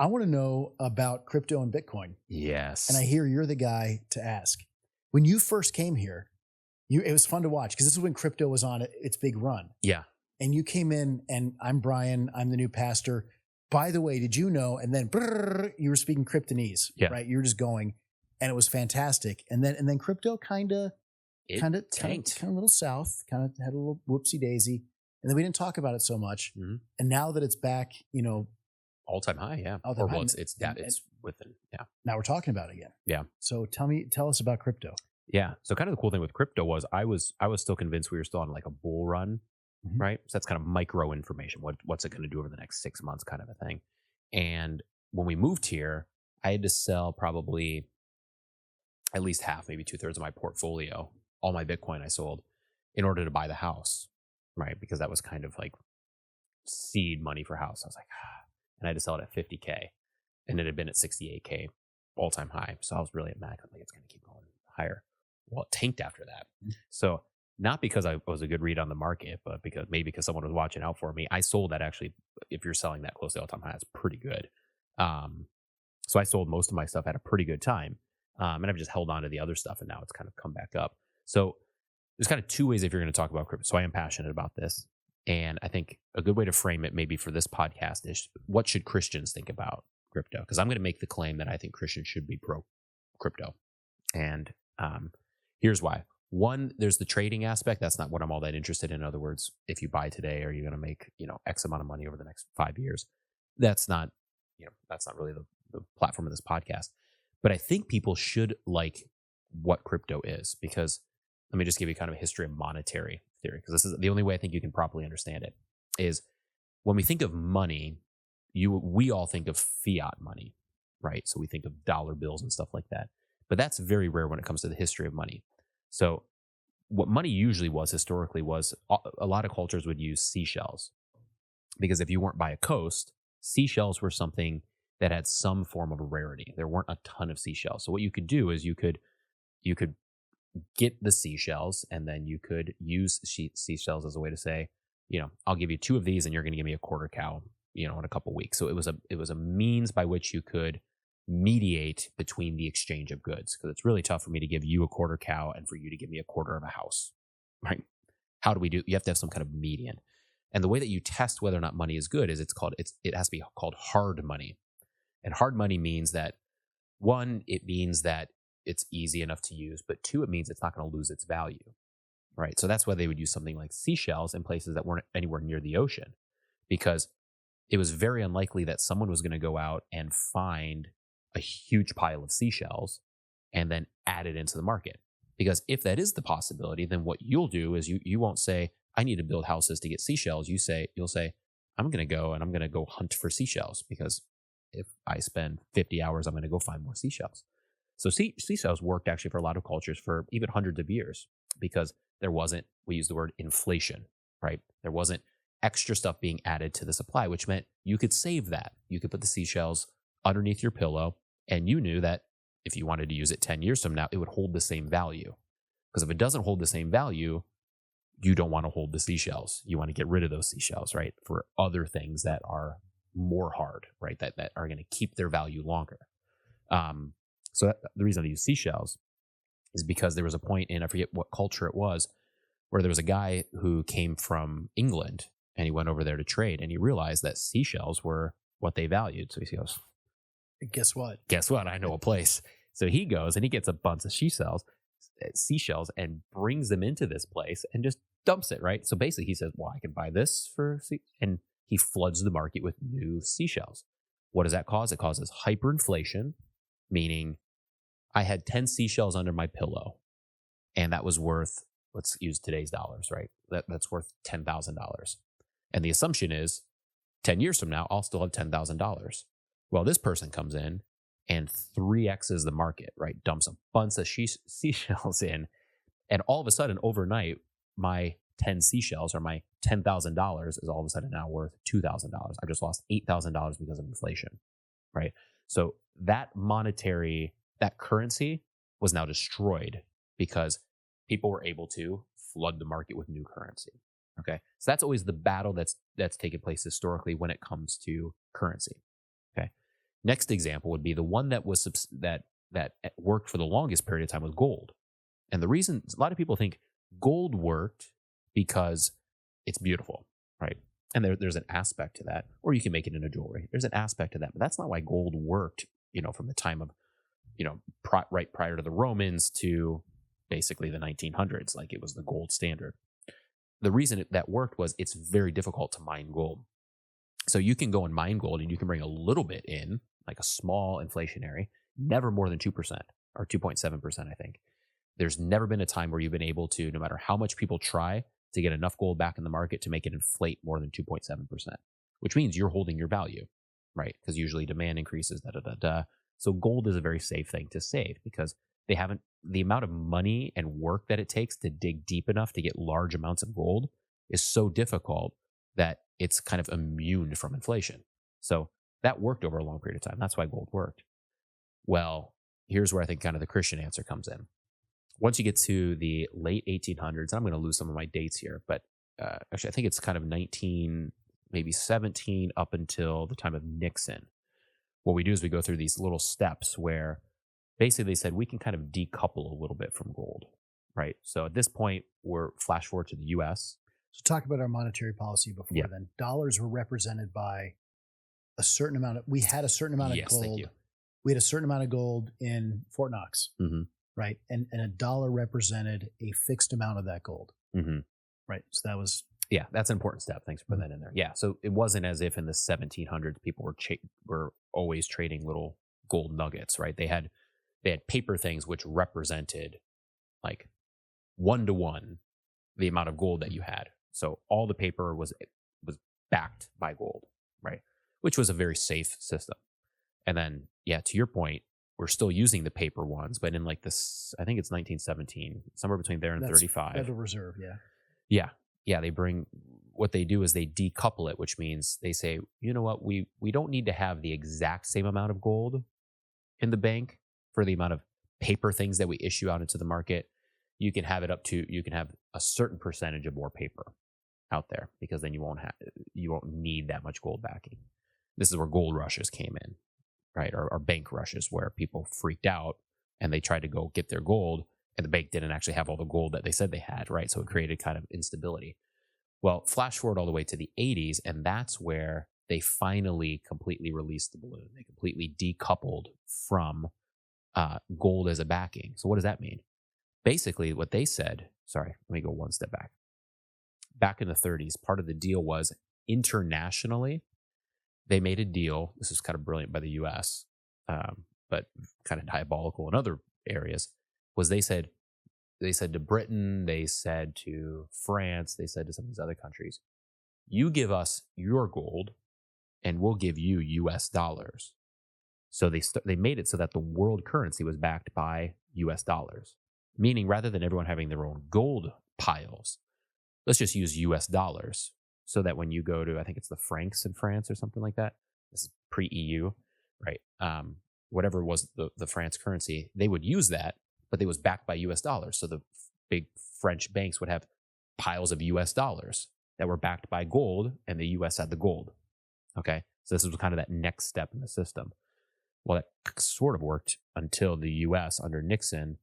I want to know about crypto and Bitcoin. Yes. And I hear you're the guy to ask. When you first came here, it was fun to watch because this is when crypto was on its big run. Yeah. And you came in, and I'm Bryan. I'm the new pastor. By the way, did you know? And then you were speaking Kryptonese, right? You were just going, and it was fantastic. And then crypto kind of tanked, a little south, kind of had a little whoopsie daisy, and then we didn't talk about it so much. Mm-hmm. And now that it's back, all time high, yeah. All-time high. It's within, yeah. Now we're talking about it again. Yeah. So tell us about crypto. Yeah. So kind of the cool thing with crypto was I was still convinced we were still on like a bull run, mm-hmm. right? So that's kind of micro information. What's it going to do over the next 6 months, kind of a thing. And when we moved here, I had to sell probably at least half, maybe 2/3 of my portfolio, all my Bitcoin I sold, in order to buy the house, right? Because that was kind of like seed money for house. I was like, and I had to sell it at $50K, and it had been at $68K, all time high. So I was really at max. I'm like, it's going to keep going higher. Well, it tanked after that. Mm-hmm. So not because I was a good read on the market, but because someone was watching out for me. I sold that actually. If you're selling that close to all time high, it's pretty good. So I sold most of my stuff at a pretty good time. And I've just held on to the other stuff, and now it's kind of come back up. So there's kind of two ways if you're going to talk about crypto. So I am passionate about this. And I think a good way to frame it maybe for this podcast is, what should Christians think about crypto? Because I'm going to make the claim that I think Christians should be pro crypto. And here's why. One, there's the trading aspect. That's not what I'm all that interested in. In other words, if you buy today, are you going to make, X amount of money over the next 5 years? That's not really the platform of this podcast. But I think people should like what crypto is, because let me just give you kind of a history of monetary theory, because this is the only way I think you can properly understand it. Is when we think of money, we all think of fiat money, right? So we think of dollar bills and stuff like that. But that's very rare when it comes to the history of money. So what money usually was historically was a lot of cultures would use seashells, because if you weren't by a coast, seashells were something that had some form of a rarity. There weren't a ton of seashells. So what you could do is you could get the seashells, and then you could use seashells as a way to say, I'll give you 2 of these and you're going to give me a quarter cow, in a couple weeks. So it was a means by which you could mediate between the exchange of goods, because it's really tough for me to give you a quarter cow and for you to give me a quarter of a house, right? How do we do? You have to have some kind of median. And the way that you test whether or not money is good is it has to be called hard money. And hard money means that, 1, it means that it's easy enough to use, but 2, it means it's not going to lose its value, right? So that's why they would use something like seashells in places that weren't anywhere near the ocean, because it was very unlikely that someone was going to go out and find a huge pile of seashells and then add it into the market. Because if that is the possibility, then what you'll do is you won't say, I need to build houses to get seashells. You'll say, I'm going to go hunt for seashells, because if I spend 50 hours, I'm going to go find more seashells. So seashells worked actually for a lot of cultures for even hundreds of years, because there wasn't, we use the word inflation, right? There wasn't extra stuff being added to the supply, which meant you could save that. You could put the seashells underneath your pillow, and you knew that if you wanted to use it 10 years from now, it would hold the same value. Because if it doesn't hold the same value, you don't want to hold the seashells. You want to get rid of those seashells, right? For other things that are more hard, right? That are going to keep their value longer. So the reason I use seashells is because there was a point in, I forget what culture it was, where there was a guy who came from England, and he went over there to trade, and he realized that seashells were what they valued. So he goes, Guess what? I know a place. So he goes and he gets a bunch of seashells and brings them into this place and just dumps it, right? So basically he says, well, I can buy this and he floods the market with new seashells. What does that cause? It causes hyperinflation, meaning I had 10 seashells under my pillow, and that was worth, let's use today's dollars, right? That's worth $10,000. And the assumption is 10 years from now, I'll still have $10,000. Well, this person comes in and 3X's the market, right? Dumps a bunch of seashells in. And all of a sudden, overnight, my 10 seashells or my $10,000 is all of a sudden now worth $2,000. I've just lost $8,000 because of inflation, right? So that currency was now destroyed because people were able to flood the market with new currency. Okay. So that's always the battle that's taken place historically when it comes to currency. Okay. Next example would be the one that was that worked for the longest period of time was gold. And the reason a lot of people think gold worked because it's beautiful, right? And there's an aspect to that, or you can make it into jewelry. There's an aspect to that, but that's not why gold worked. From the time of, right prior to the Romans to basically the 1900s, like it was the gold standard. The reason that worked was it's very difficult to mine gold. So you can go and mine gold and you can bring a little bit in, like a small inflationary, never more than 2% or 2.7%, I think. There's never been a time where you've been able to, no matter how much people try, to get enough gold back in the market to make it inflate more than 2.7%, which means you're holding your value, right? Because usually demand increases, So gold is a very safe thing to save because the amount of money and work that it takes to dig deep enough to get large amounts of gold is so difficult that it's kind of immune from inflation. So that worked over a long period of time. That's why gold worked. Well, here's where I think kind of the Christian answer comes in. Once you get to the late 1800s, I'm going to lose some of my dates here, but actually I think it's kind of 17 up until the time of Nixon. What we do is we go through these little steps where basically they said we can kind of decouple a little bit from gold, right? So at this point, we're flash forward to the U.S. So talk about our monetary policy before then. Dollars were represented by a certain amount of, we had a certain amount of gold. Thank you. We had a certain amount of gold in Fort Knox, right? And a dollar represented a fixed amount of that gold, right? So that was... Yeah, that's an important step. Thanks for putting that in there. Yeah, so it wasn't as if in the 1700s people were always trading little gold nuggets, right? They had paper things which represented like 1-to-1 the amount of gold that you had. So all the paper was backed by gold, right? Which was a very safe system. And then, to your point, we're still using the paper ones, but in like this, I think it's 1917, somewhere between there and That's 35. Federal Reserve, Yeah, what they do is they decouple it, which means they say, you know what, we don't need to have the exact same amount of gold in the bank for the amount of paper things that we issue out into the market. You can have a certain percentage of more paper out there because then you won't need that much gold backing. This is where gold rushes came in, right? Or bank rushes where people freaked out and they tried to go get their gold and the bank didn't actually have all the gold that they said they had, right? So it created kind of instability. Well, flash forward all the way to the 80s, and that's where they finally completely released the balloon. They completely decoupled from gold as a backing. So what does that mean? Basically, what they said, sorry, let me go one step back. Back in the 30s, part of the deal was internationally, they made a deal. This is kind of brilliant by the U.S., but kind of diabolical in other areas. Was they said to Britain, they said to France, they said to some of these other countries, you give us your gold and we'll give you US dollars. So they made it so that the world currency was backed by US dollars, meaning rather than everyone having their own gold piles, let's just use US dollars so that when you go to, I think it's the francs in France or something like that, this is pre-EU, right? Whatever was the France currency, they would use that, but it was backed by US dollars. So the big French banks would have piles of US dollars that were backed by gold, and the US had the gold. Okay. So this was kind of that next step in the system. Well, that sort of worked until the US under Nixon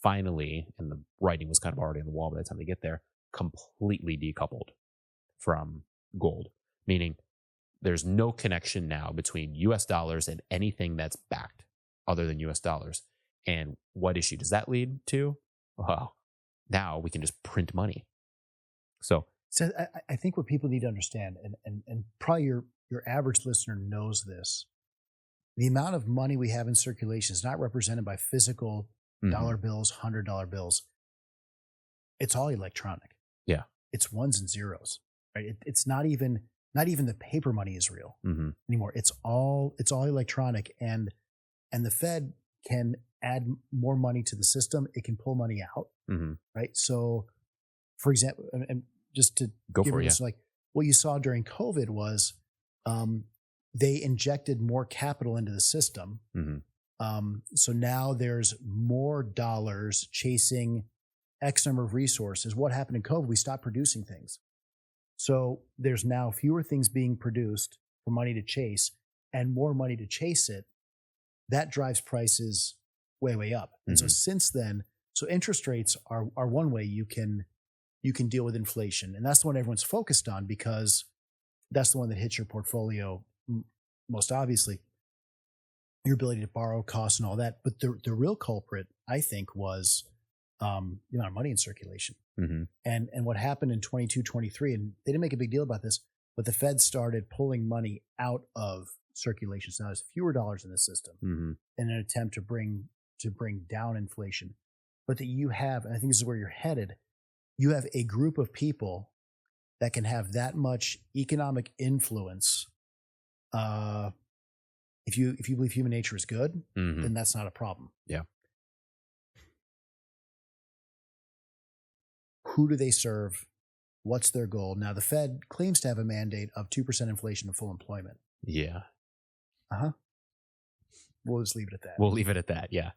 finally, and the writing was kind of already on the wall by the time they get there, completely decoupled from gold, meaning there's no connection now between US dollars and anything that's backed other than US dollars. And what issue does that lead to? Well, now we can just print money. So I think what people need to understand, and probably your average listener knows this, the amount of money we have in circulation is not represented by physical dollar bills, $100 bills. It's all electronic. Yeah. It's ones and zeros, right? It's not even the paper money is real anymore. It's all electronic, and the Fed can add more money to the system. It can pull money out, right? So, for example, and just to go for it, like what you saw during COVID was they injected more capital into the system. So now there's more dollars chasing X number of resources. What happened in COVID? We stopped producing things. So there's now fewer things being produced for money to chase, and more money to chase it, that drives prices way, way up. And so since then, so interest rates are one way you can deal with inflation. And that's the one everyone's focused on because that's the one that hits your portfolio most obviously, your ability to borrow, costs and all that. But the real culprit, I think, was the amount of money in circulation. And what happened in 22, 23, and they didn't make a big deal about this, but the Fed started pulling money out of circulation. So now there's fewer dollars in the system in an attempt to bring down inflation. But that you have, and I think this is where you're headed, you have a group of people that can have that much economic influence. If you believe human nature is good, then that's not a problem. Yeah. Who do they serve? What's their goal? Now, the Fed claims to have a mandate of 2% inflation and full employment. Yeah. We'll just leave it at that. We'll leave it at that. Yeah.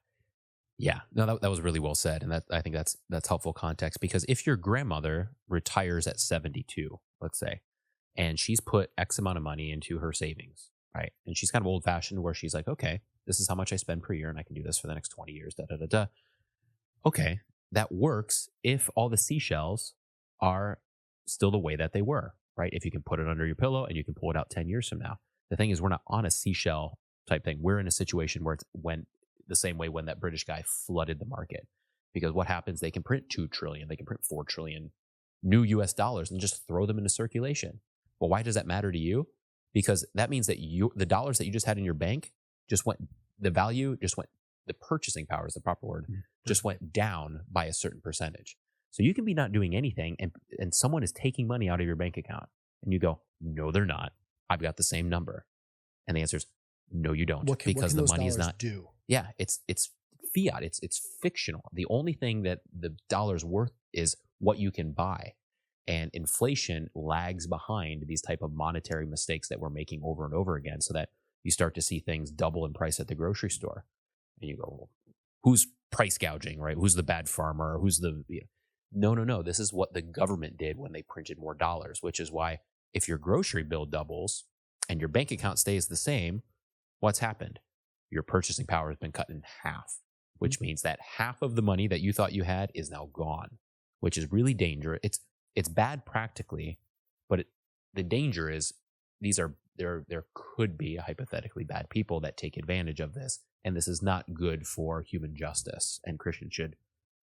Yeah. No, that was really well said. And I think that's helpful context, because if your grandmother retires at 72, let's say, and she's put X amount of money into her savings, right? And she's kind of old fashioned where she's like, okay, this is how much I spend per year and I can do this for the next 20 years, Okay. That works if all the seashells are still the way that they were, right? If you can put it under your pillow and you can pull it out 10 years from now. The thing is, we're not on a seashell type thing. We're in a situation where when the same way when that British guy flooded the market, because what happens, they can print 2 trillion, they can print 4 trillion new US dollars and just throw them into circulation. Well, why does that matter to you? Because that means that the dollars that you just had in your bank the purchasing power is the proper word, just went down by a certain percentage. So you can be not doing anything and someone is taking money out of your bank account and you go, no, they're not. I've got the same number. And the answer is, no, you don't. Because the money is not due. Yeah, it's fiat. It's fictional. The only thing that the dollar's worth is what you can buy. And inflation lags behind these type of monetary mistakes that we're making over and over again, so that you start to see things double in price at the grocery store. And you go, well, who's price gouging, right? Who's the bad farmer? Who's the... No. This is what the government did when they printed more dollars, which is why if your grocery bill doubles and your bank account stays the same, what's happened? Your purchasing power has been cut in half, which means that half of the money that you thought you had is now gone, which is really dangerous. It's bad practically, but the danger is there could be hypothetically bad people that take advantage of this, and this is not good for human justice. And Christians should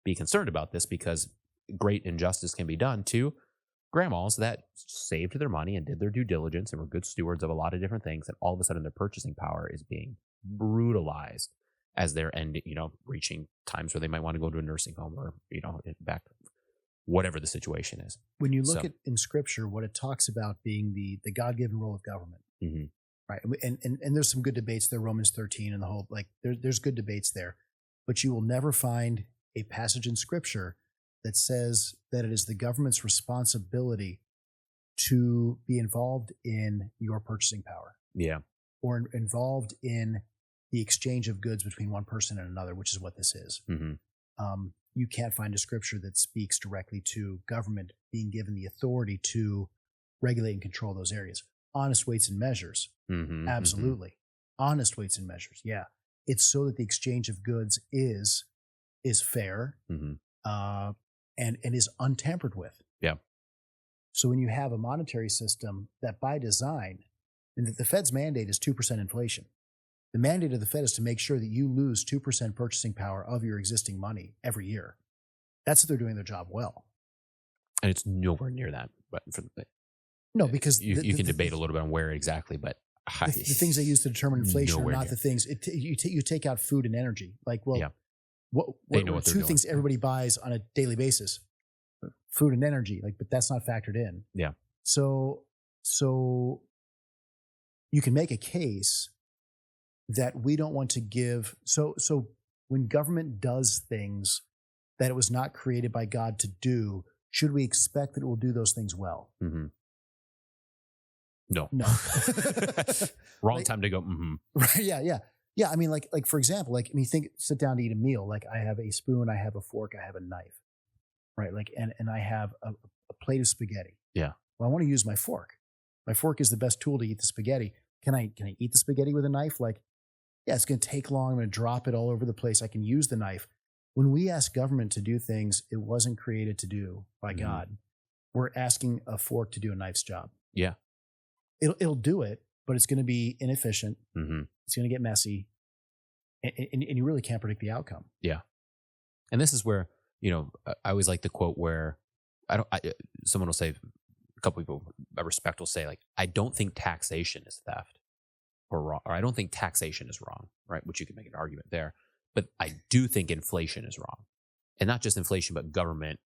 be concerned about this, because great injustice can be done to grandmas that saved their money and did their due diligence and were good stewards of a lot of different things, and all of a sudden their purchasing power is being brutalized as they're reaching times where they might want to go to a nursing home or back, whatever the situation is. When you look at in Scripture, what it talks about being the God-given role of government, right? And there's some good debates there, Romans 13 and the whole, there's good debates there, but you will never find a passage in Scripture that says that it is the government's responsibility to be involved in your purchasing power. Yeah. Or involved in the exchange of goods between one person and another, which is what this is. You can't find a Scripture that speaks directly to government being given the authority to regulate and control those areas. Honest weights and measures. Absolutely. Honest weights and measures. Yeah. It's so that the exchange of goods is fair and is untampered with. Yeah. So when you have a monetary system that by design, and the Fed's mandate is 2% inflation. The mandate of the Fed is to make sure that you lose 2% purchasing power of your existing money every year. That's if they're doing their job well. And it's nowhere near that. But because you can debate a little bit on where exactly, but the things they use to determine inflation are not the things. You take out food and energy. What are two things everybody buys on a daily basis? Food and energy. But that's not factored in. Yeah. So you can make a case that we don't want to give. So when government does things that it was not created by God to do, should we expect that it will do those things well? No. Wrong time to go. Right. Yeah. I mean, for example, sit down to eat a meal. I have a spoon, I have a fork, I have a knife, right? And I have a plate of spaghetti. Yeah. Well, I want to use my fork. My fork is the best tool to eat the spaghetti. can I eat the spaghetti with a knife? Like, yeah, it's going to take long. I'm going to drop it all over the place. I can use the knife. When we ask government to do things it wasn't created to do by God, we're asking a fork to do a knife's job. Yeah. It'll do it, but it's going to be inefficient. Mm-hmm. It's going to get messy. And you really can't predict the outcome. Yeah. And this is where, I always like the quote where someone will say, a couple people I respect will say, like, I don't think taxation is theft or wrong, or I don't think taxation is wrong, right? Which you can make an argument there. But I do think inflation is wrong. And not just inflation, but government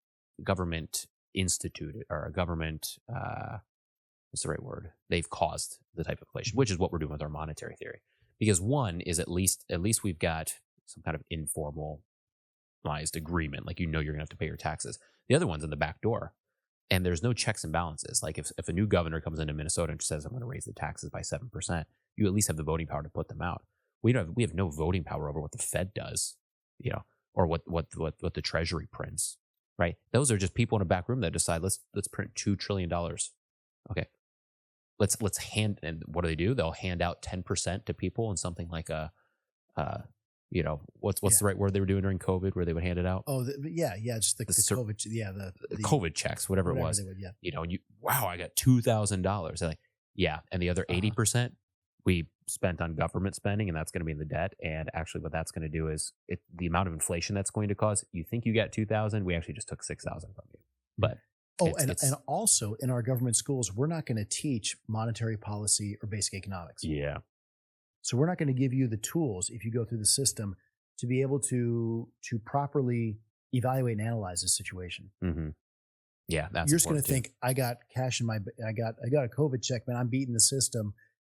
instituted, or a government, what's the right word? They've caused the type of inflation, which is what we're doing with our monetary theory. Because one is at least we've got some kind of informalized agreement, like you're going to have to pay your taxes. The other one's in the back door, and there's no checks and balances. Like if a new governor comes into Minnesota and says, I'm going to raise the taxes by 7%, you at least have the voting power to put them out. We have no voting power over what the Fed does, or what the Treasury prints, right? Those are just people in a back room that decide let's print $2 trillion. Okay, let's hand, and what do? They'll hand out 10% to people in something like what's the right word they were doing during COVID, where they would hand it out? Oh, just the COVID, the COVID checks, whatever it was. Would, and I got $2,000. They're like, yeah, and the other 80% we spent on government spending, and that's going to be in the debt. And actually, what that's going to do is the amount of inflation that's going to cause. You think you got 2,000, we actually just took 6,000 from you. But and also in our government schools, we're not going to teach monetary policy or basic economics. Yeah. So we're not going to give you the tools, if you go through the system, to be able to properly evaluate and analyze the situation. Mm-hmm. Yeah, that's you're just going to think, I got cash in I got a COVID check, man. I'm beating the system,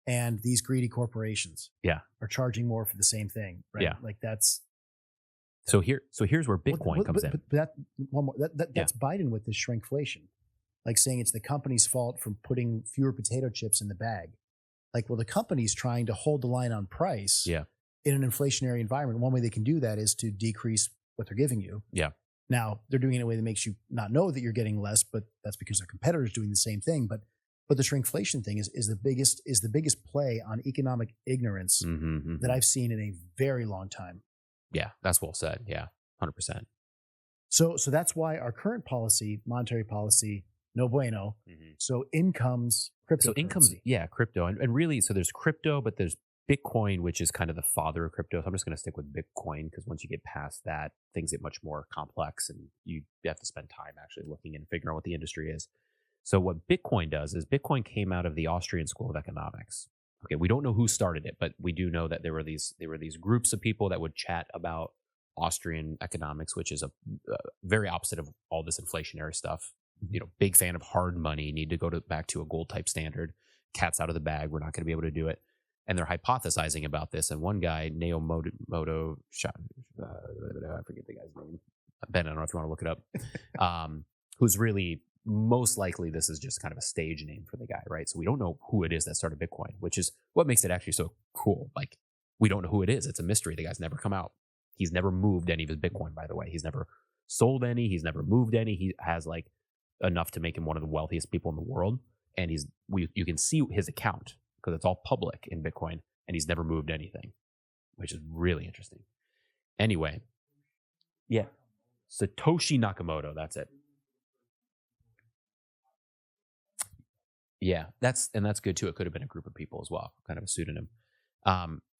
and these greedy corporations, are charging more for the same thing, right? Yeah, like that's. So here's where Bitcoin comes in. But that's Biden with this shrinkflation, like saying it's the company's fault for putting fewer potato chips in the bag. Like, well, the company's trying to hold the line on price in an inflationary environment. One way they can do that is to decrease what they're giving you. Yeah. Now, they're doing it in a way that makes you not know that you're getting less, but that's because their competitors doing the same thing. But the shrinkflation thing is the biggest play on economic ignorance that I've seen in a very long time. Yeah, that's well said. Yeah, 100%. So that's why our current policy, monetary policy, no bueno. Mm-hmm. So in comes crypto. So in comes, crypto. And really, so there's crypto, but there's Bitcoin, which is kind of the father of crypto. So I'm just going to stick with Bitcoin, because once you get past that, things get much more complex, and you have to spend time actually looking and figuring out what the industry is. So what Bitcoin does is Bitcoin came out of the Austrian School of Economics. Okay, we don't know who started it, but we do know that there were these groups of people that would chat about Austrian economics, which is a very opposite of all this inflationary stuff. Big fan of hard money. Need to go back to a gold type standard. Cat's out of the bag. We're not going to be able to do it. And they're hypothesizing about this. And one guy, Naomoto, I forget the guy's name. Ben, I don't know if you want to look it up. Who's really, most likely this is just kind of a stage name for the guy, right? So we don't know who it is that started Bitcoin, which is what makes it actually so cool. Like, we don't know who it is. It's a mystery. The guy's never come out. He's never moved any of his Bitcoin, by the way. He's never sold any. He's never moved any. He has like enough to make him one of the wealthiest people in the world. And you can see his account because it's all public in Bitcoin, and he's never moved anything, which is really interesting. Anyway, Satoshi Nakamoto, that's it. Yeah, that's good too. It could have been a group of people as well, kind of a pseudonym.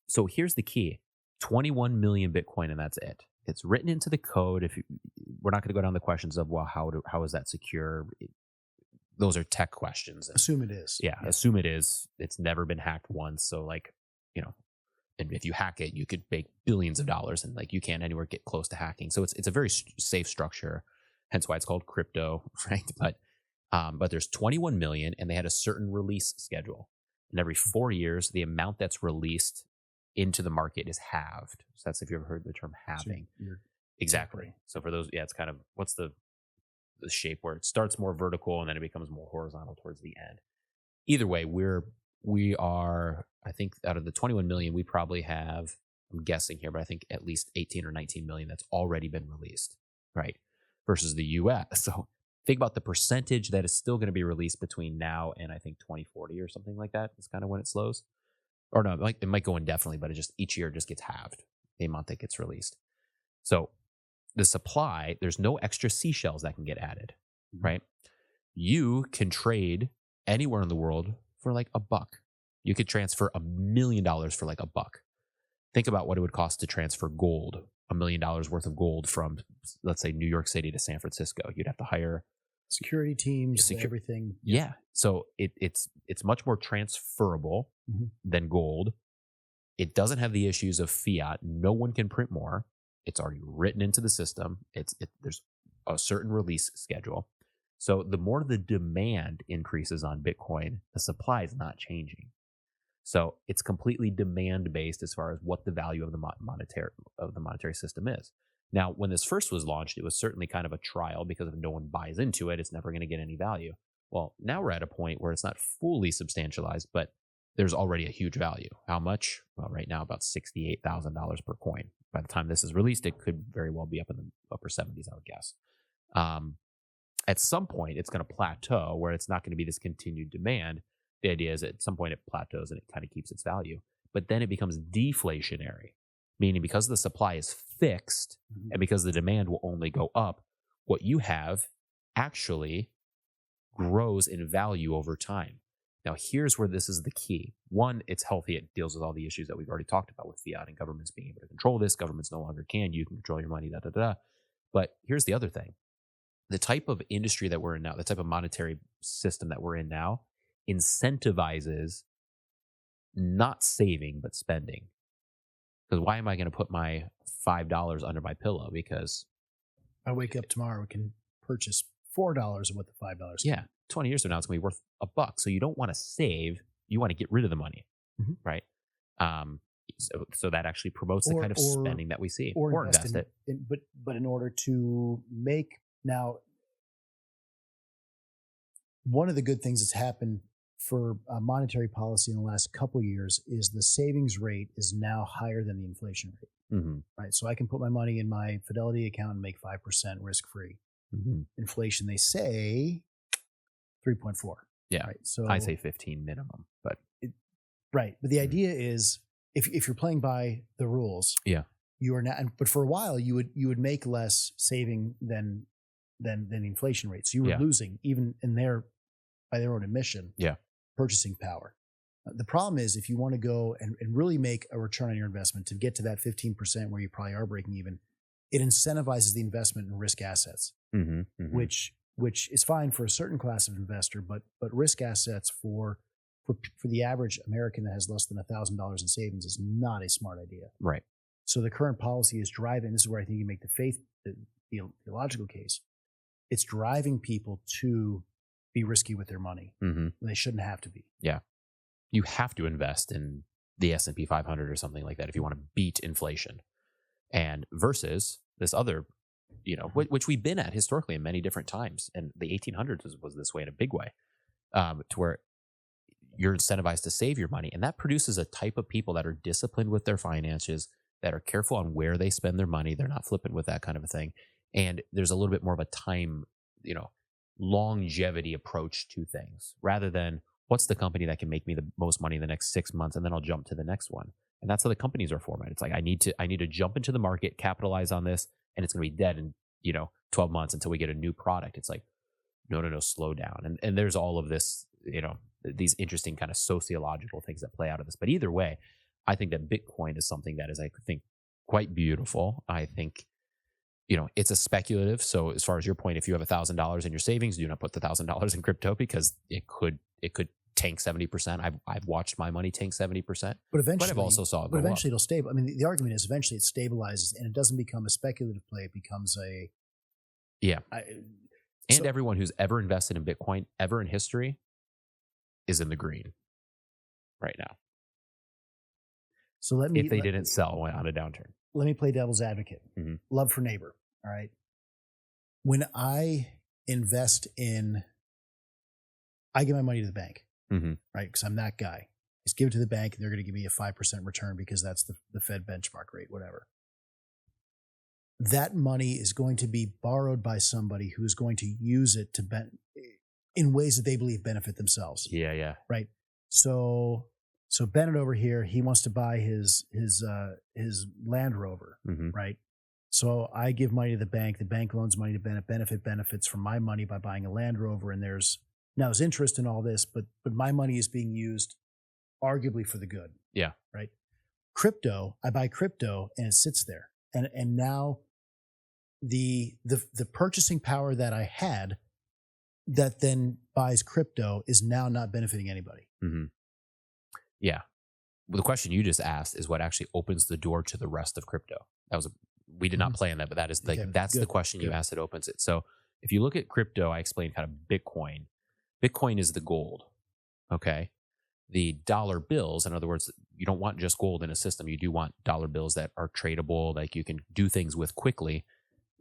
So here's the key: 21 million Bitcoin, and that's it. It's written into the code. We're not going to go down the questions of, well, how is that secure? Those are tech questions. Assume it is. Yeah, assume it is. It's never been hacked once. So like, and if you hack it, you could make billions of dollars, and like you can't anywhere get close to hacking. So it's a very safe structure. Hence why it's called crypto, right? But there's 21 million, and they had a certain release schedule. And every 4 years, the amount that's released into the market is halved. So that's if you've ever heard the term halving. Exactly. So for those, it's kind of, what's the shape where it starts more vertical and then it becomes more horizontal towards the end. Either way, we are, I think out of the 21 million, we probably have, I'm guessing here, but I think at least 18 or 19 million that's already been released, right? Versus the US. So think about the percentage that is still going to be released between now and I think 2040 or something like that. It's kind of when it slows. or no, like it might go indefinitely, but it just each year just gets halved the amount that gets released. So the supply, there's no extra seashells that can get added, right? You can trade anywhere in the world for like $1. You could transfer $1 million for like $1. Think about what it would cost to transfer gold, $1 million worth of gold from, let's say, New York City to San Francisco. You'd have to hire security teams, everything. Yeah. So it's much more transferable than gold. It doesn't have the issues of fiat. No one can print more. It's already written into the system. There's a certain release schedule. So the more the demand increases on Bitcoin, the supply is not changing. So it's completely demand based as far as what the value of the monetary system is. Now, when this first was launched, it was certainly kind of a trial because if no one buys into it, it's never going to get any value. Well, now we're at a point where it's not fully substantialized, but there's already a huge value. How much? Well, right now about $68,000 per coin. By the time this is released, it could very well be up in the upper 70s, I would guess. At some point, it's going to plateau where it's not going to be this continued demand. The idea is at some point it plateaus and it kind of keeps its value. But then it becomes deflationary, meaning because the supply is fixed and because the demand will only go up, what you have actually grows in value over time. Now, here's where this is the key. One, it's healthy. It deals with all the issues that we've already talked about with fiat and governments being able to control this. Governments no longer can. You can control your money, But here's the other thing. The type of industry that we're in now, the type of monetary system that we're in now, incentivizes not saving, but spending. Because why am I going to put my $5 under my pillow? Because I wake up tomorrow and can purchase $4 of what the $5 is. Yeah. 20 years from now, it's going to be worth $1. So you don't want to save. You want to get rid of the money. Right. So that actually promotes the kind of spending that we see. Or invest it. But in order to make now, one of the good things that's happened for monetary policy in the last couple of years is the savings rate is now higher than the inflation rate. Right. So I can put my money in my Fidelity account and make 5% risk free. Inflation, they say 3.4. Yeah. Right. So I say 15 minimum, but right. But the idea is if you're playing by the rules, you are not. But for a while, you would make less saving than the inflation rate. So you were losing even by their own admission. Purchasing power. The problem is if you want to go and really make a return on your investment to get to that 15% where you probably are breaking even, it incentivizes the investment in risk assets, which is fine for a certain class of investor, but risk assets for the average American that has less than $1,000 in savings is not a smart idea. Right. So the current policy is driving. This is where I think you make the theological case. It's driving people to be risky with their money. They shouldn't have to be. Yeah. You have to invest in the S&P 500 or something like that if you want to beat inflation. And versus this other, which we've been at historically in many different times. And the 1800s was this way in a big way, to where you're incentivized to save your money. And that produces a type of people that are disciplined with their finances, that are careful on where they spend their money. They're not flippant with that kind of a thing. And there's a little bit more of a time, longevity approach to things rather than what's the company that can make me the most money in the next 6 months and then I'll jump to the next one. And that's how the companies are formatted. It's like I need to jump into the market, capitalize on this, and it's going to be dead in 12 months until we get a new product. It's like no, slow down. And there's all of this, these interesting kind of sociological things that play out of this. But either way, I think that Bitcoin is something that is, I think, quite beautiful. I think it's a speculative. So as far as your point, if you have $1,000 in your savings, do not put the $1,000 in crypto because it could tank 70%. I've watched my money tank 70%. But eventually, I've also saw it go eventually up. It'll stabilize. I mean, the argument is eventually it stabilizes and it doesn't become a speculative play. It becomes a everyone who's ever invested in Bitcoin ever in history is in the green right now. So if they didn't sell on a downturn. Let me play devil's advocate. Love for neighbor. All right. When I invest I give my money to the bank, right? Because I'm that guy. Just give it to the bank and they're going to give me a 5% return because that's the Fed benchmark rate, whatever. That money is going to be borrowed by somebody who's going to use it in ways that they believe benefit themselves. Yeah. Right. So So Bennett over here, he wants to buy his Land Rover, right? So I give money to the bank loans money to Bennett, benefits from my money by buying a Land Rover, and there's interest in all this, but my money is being used arguably for the good. Yeah. Right. Crypto, I buy crypto and it sits there. And now the purchasing power that I had that then buys crypto is now not benefiting anybody. Yeah. Well, the question you just asked is what actually opens the door to the rest of crypto. We did not play on that, but that is that's the question you asked that opens it. So if you look at crypto, I explained kind of Bitcoin. Bitcoin is the gold. Okay. The dollar bills, in other words, you don't want just gold in a system. You do want dollar bills that are tradable, like you can do things with quickly.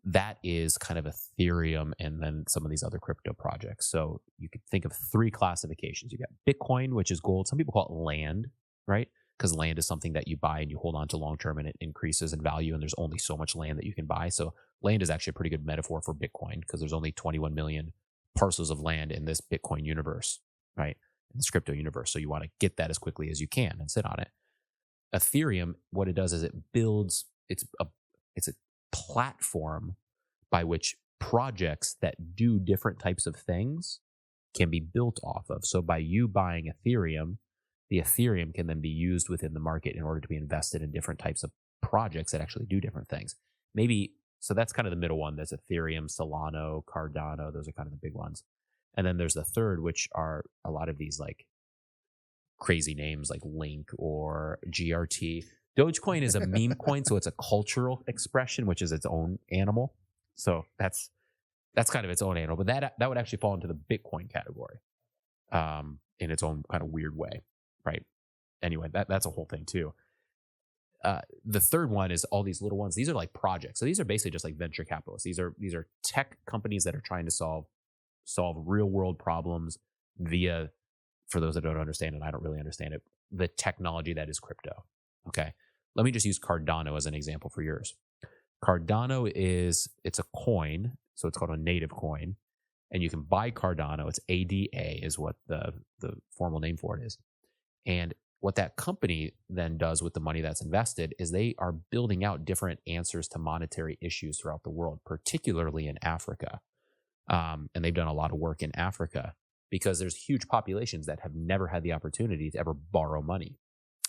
That is kind of Ethereum and then some of these other crypto projects. So you could think of 3 classifications. You got Bitcoin, which is gold. Some people call it land, right? Because land is something that you buy and you hold on to long term and it increases in value. And there's only so much land that you can buy. So land is actually a pretty good metaphor for Bitcoin because there's only 21 million parcels of land in this Bitcoin universe, right? In this crypto universe. So you want to get that as quickly as you can and sit on it. Ethereum, what it does is it builds, it's a platform by which projects that do different types of things can be built off of. So by you buying Ethereum, the Ethereum can then be used within the market in order to be invested in different types of projects that actually do different things. So that's kind of the middle one. There's Ethereum, Solana, Cardano. Those are kind of the big ones. And then there's the third, which are a lot of these like crazy names like Link or GRT. Dogecoin is a meme coin, so it's a cultural expression, which is its own animal. So that's kind of its own animal. But that would actually fall into the Bitcoin category in its own kind of weird way, right? Anyway, that's a whole thing too. The third one is all these little ones. These are like projects. So these are basically just like venture capitalists. These are tech companies that are trying to solve real world problems via, for those that don't understand it, I don't really understand it, the technology that is crypto. Okay. Let me just use Cardano as an example for yours. Cardano it's a coin. So it's called a native coin and you can buy Cardano. It's ADA is what the formal name for it is. And what that company then does with the money that's invested is they are building out different answers to monetary issues throughout the world, particularly in Africa. And they've done a lot of work in Africa because there's huge populations that have never had the opportunity to ever borrow money.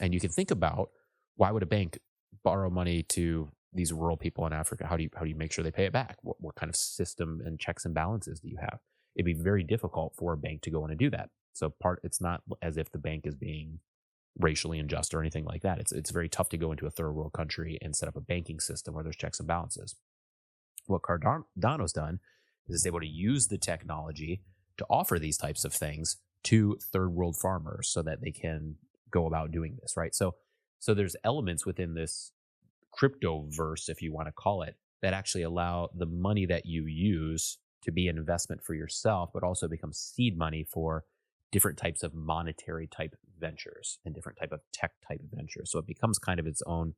And you can think about, why would a bank borrow money to these rural people in Africa? How do you make sure they pay it back? What kind of system and checks and balances do you have? It'd be very difficult for a bank to go in and do that. So it's not as if the bank is being racially unjust or anything like that. It's very tough to go into a third world country and set up a banking system where there's checks and balances. What Cardano's done is it's able to use the technology to offer these types of things to third world farmers so that they can go about doing this, right? So there's elements within this crypto verse, if you want to call it, that actually allow the money that you use to be an investment for yourself, but also become seed money for different types of monetary type ventures and different type of tech type ventures. So it becomes kind of its own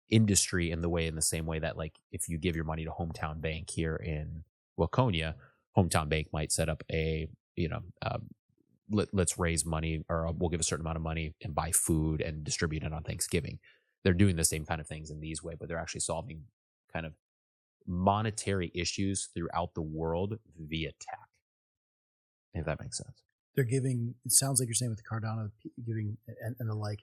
industry in the same way that, like, if you give your money to Hometown Bank here in Waconia, Hometown Bank might set up let's raise money, or we'll give a certain amount of money and buy food and distribute it on Thanksgiving. They're doing the same kind of things in these ways, but they're actually solving kind of monetary issues throughout the world via tech. If that makes sense. They're giving, it sounds like you're saying with Cardano, giving and the like,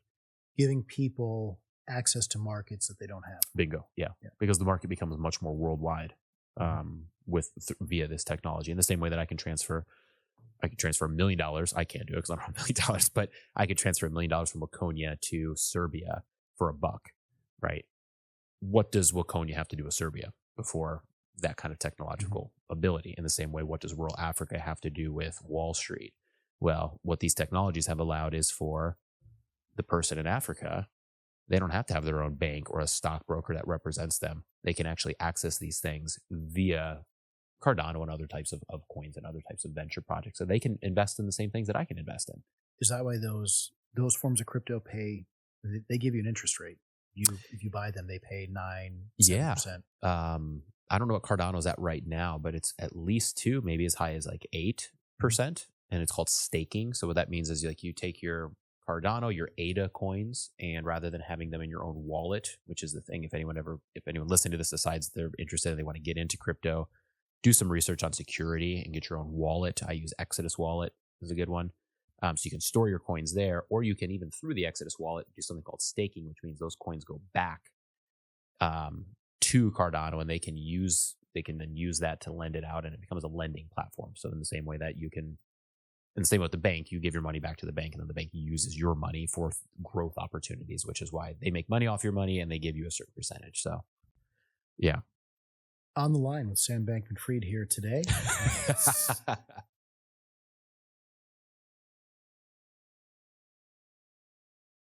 giving people access to markets that they don't have. Bingo. Yeah. Because the market becomes much more worldwide via this technology. In the same way that I can transfer $1 million. I can't do it because I don't have $1 million, but I could transfer $1 million from Waconia to Serbia for $1, right? What does Waconia have to do with Serbia before that kind of technological ability? In the same way, what does rural Africa have to do with Wall Street? Well, what these technologies have allowed is for the person in Africa, they don't have to have their own bank or a stockbroker that represents them. They can actually access these things via Cardano and other types of coins and other types of venture projects. So they can invest in the same things that I can invest in. Is that why those forms of crypto pay? They give you an interest rate. If you buy them, they pay 9-7%. I don't know what Cardano's at right now, but it's at least 2, maybe as high as like 8%. And it's called staking. So what that means is, like, you take your Cardano, your ADA coins, and rather than having them in your own wallet, which is the thing, if anyone listening to this decides they're interested and they want to get into crypto, do some research on security and get your own wallet. I use Exodus Wallet is a good one. So you can store your coins there, or you can even through the Exodus Wallet do something called staking, which means those coins go back to Cardano, and they can then use that to lend it out, and it becomes a lending platform. So in the same way that you can, in the same way with the bank, you give your money back to the bank, and then the bank uses your money for growth opportunities, which is why they make money off your money and they give you a certain percentage. So, yeah. On the line with Sam Bankman-Fried here today.